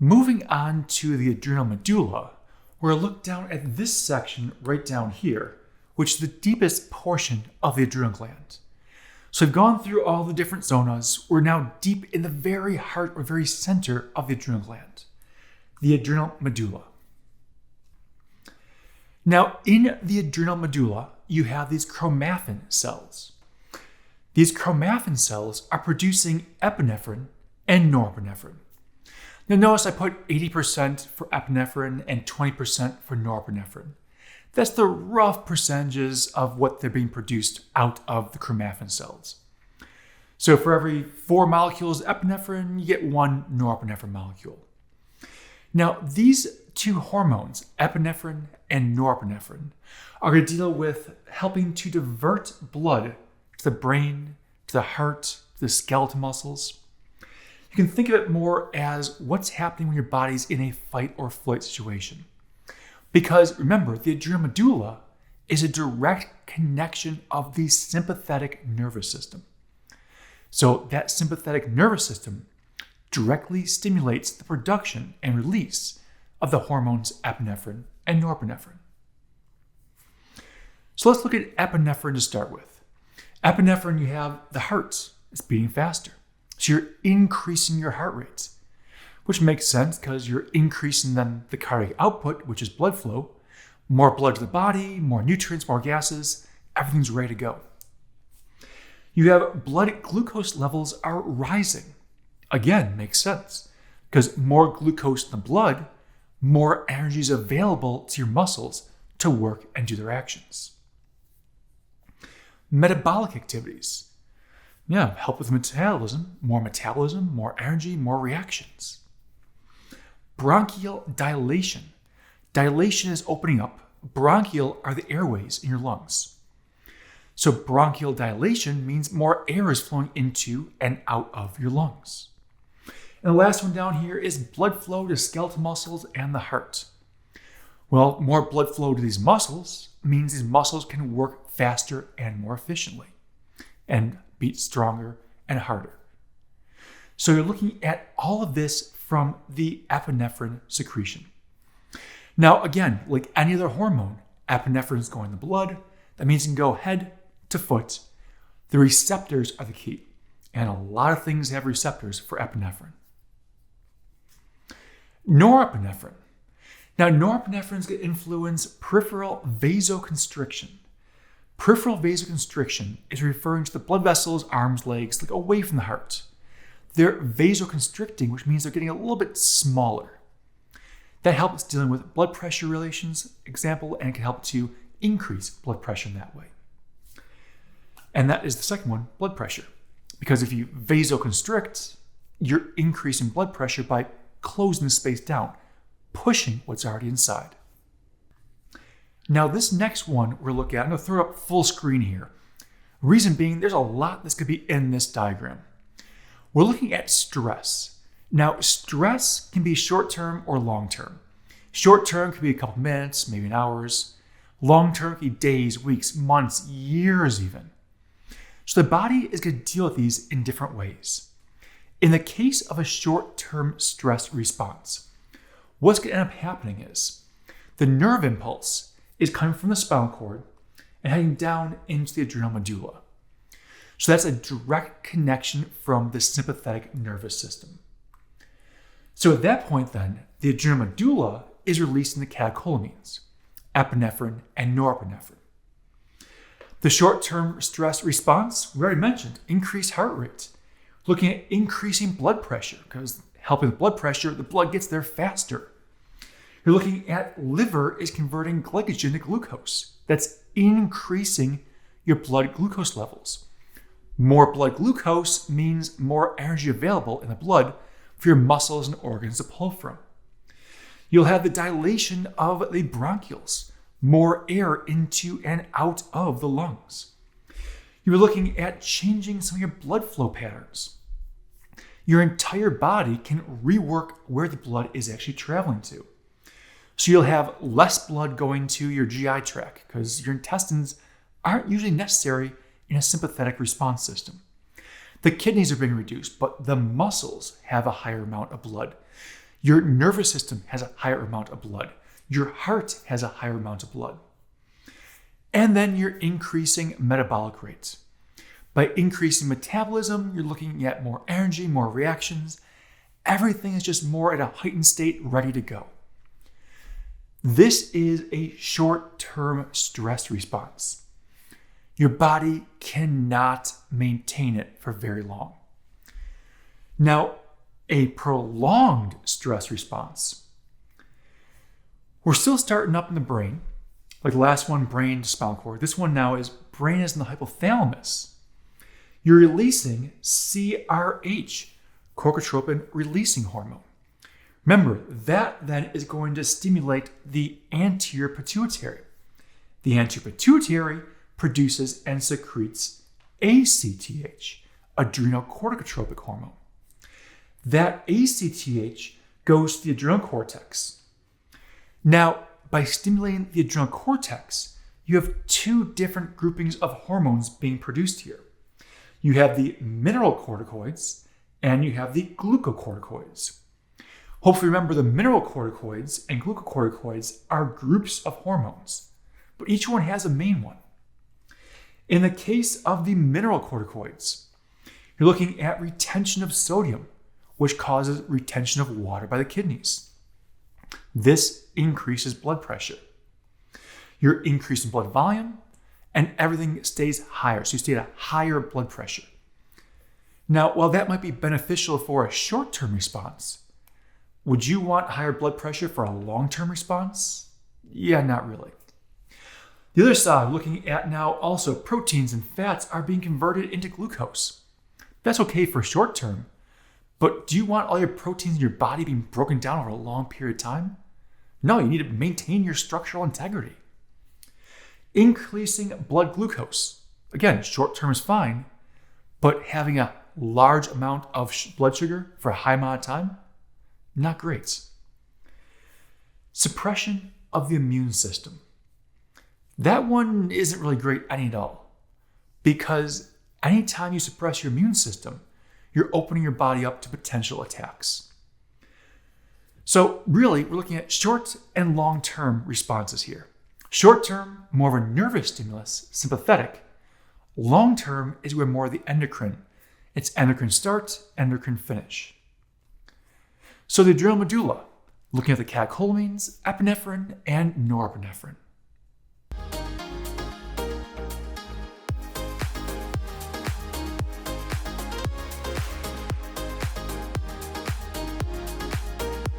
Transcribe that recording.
Moving on to the adrenal medulla, we're going to look down at this section right down here, which is the deepest portion of the adrenal gland. So we've gone through all the different zonas. We're now deep in the very heart or very center of the adrenal gland, the adrenal medulla. Now, in the adrenal medulla, you have these chromaffin cells. These chromaffin cells are producing epinephrine and norepinephrine. Now notice I put 80% for epinephrine and 20% for norepinephrine. That's the rough percentages of what they're being produced out of the chromaffin cells. So for every 4 molecules of epinephrine, you get 1 norepinephrine molecule. Now these two hormones, epinephrine and norepinephrine, are going to deal with helping to divert blood to the brain, to the heart, to the skeletal muscles. You can think of it more as what's happening when your body's in a fight or flight situation. Because remember, the adrenal medulla is a direct connection of the sympathetic nervous system. So that sympathetic nervous system directly stimulates the production and release of the hormones epinephrine and norepinephrine. So let's look at epinephrine to start with. Epinephrine, you have the heart. It's beating faster. So you're increasing your heart rate, which makes sense because you're increasing then the cardiac output, which is blood flow. More blood to the body, more nutrients, more gases, everything's ready to go. You have blood glucose levels are rising. Again, makes sense because more glucose in the blood, more energy is available to your muscles to work and do their actions. Metabolic activities. Yeah, help with metabolism, more energy, more reactions. Bronchial dilation. Dilation is opening up. Bronchial are the airways in your lungs. So bronchial dilation means more air is flowing into and out of your lungs. And the last one down here is blood flow to skeletal muscles and the heart. Well, more blood flow to these muscles means these muscles can work faster and more efficiently and beat stronger and harder. So you're looking at all of this from the epinephrine secretion. Now, again, like any other hormone, epinephrine is going in the blood. That means you can go head to foot. The receptors are the key. And a lot of things have receptors for epinephrine. Norepinephrine. Now, norepinephrine is going to influence peripheral vasoconstriction. Peripheral vasoconstriction is referring to the blood vessels, arms, legs, like away from the heart. They're vasoconstricting, which means they're getting a little bit smaller. That helps dealing with blood pressure relations, example, and it can help to increase blood pressure in that way. And that is the second one, blood pressure. Because if you vasoconstrict, you're increasing blood pressure by closing the space down, pushing what's already inside. Now, this next one we're looking at, I'm going to throw it up full screen here. Reason being, there's a lot that's going to be in this diagram. We're looking at stress. Now, stress can be short-term or long-term. Short-term can be a couple minutes, maybe hours. Long-term can be days, weeks, months, years even. So the body is going to deal with these in different ways. In the case of a short-term stress response, what's going to end up happening is the nerve impulse is coming from the spinal cord and heading down into the adrenal medulla. So that's a direct connection from the sympathetic nervous system. So at that point then, the adrenal medulla is releasing the catecholamines, epinephrine and norepinephrine. The short-term stress response, we already mentioned, increased heart rate. Looking at increasing blood pressure, because helping with blood pressure, the blood gets there faster. You're looking at liver is converting glycogen to glucose. That's increasing your blood glucose levels. More blood glucose means more energy available in the blood for your muscles and organs to pull from. You'll have the dilation of the bronchioles, more air into and out of the lungs. You're looking at changing some of your blood flow patterns. Your entire body can rework where the blood is actually traveling to. So you'll have less blood going to your GI tract because your intestines aren't usually necessary in a sympathetic response system. The kidneys are being reduced, but the muscles have a higher amount of blood. Your nervous system has a higher amount of blood. Your heart has a higher amount of blood. And then you're increasing metabolic rates. By increasing metabolism, you're looking at more energy, more reactions. Everything is just more at a heightened state, ready to go. This is a short-term stress response. Your body cannot maintain it for very long. Now, a prolonged stress response. We're still starting up in the brain, like the last one, brain to spinal cord. This one now is brain is in the hypothalamus. You're releasing CRH, corticotropin releasing hormone. Remember, that then is going to stimulate the anterior pituitary. The anterior pituitary produces and secretes ACTH, adrenal corticotropic hormone. That ACTH goes to the adrenal cortex. Now, by stimulating the adrenal cortex, you have two different groupings of hormones being produced here. You have the mineralocorticoids and you have the glucocorticoids. Hopefully remember the mineralocorticoids and glucocorticoids are groups of hormones, but each one has a main one. In the case of the mineralocorticoids, you're looking at retention of sodium, which causes retention of water by the kidneys. This increases blood pressure. You're increasing blood volume, and everything stays higher, so you stay at a higher blood pressure. Now, while that might be beneficial for a short-term response, would you want higher blood pressure for a long-term response? Yeah, not really. The other side, looking at now also proteins and fats are being converted into glucose. That's okay for short term, but do you want all your proteins in your body being broken down over a long period of time? No, you need to maintain your structural integrity. Increasing blood glucose. Again, short term is fine, but having a large amount of blood sugar for a high amount of time, not great. Suppression of the immune system. That one isn't really great any at all, because anytime you suppress your immune system, you're opening your body up to potential attacks. So really, we're looking at short and long-term responses here. Short-term, more of a nervous stimulus, sympathetic. Long-term is where more of the endocrine. It's endocrine start, endocrine finish. So the adrenal medulla, looking at the catecholamines, epinephrine, and norepinephrine.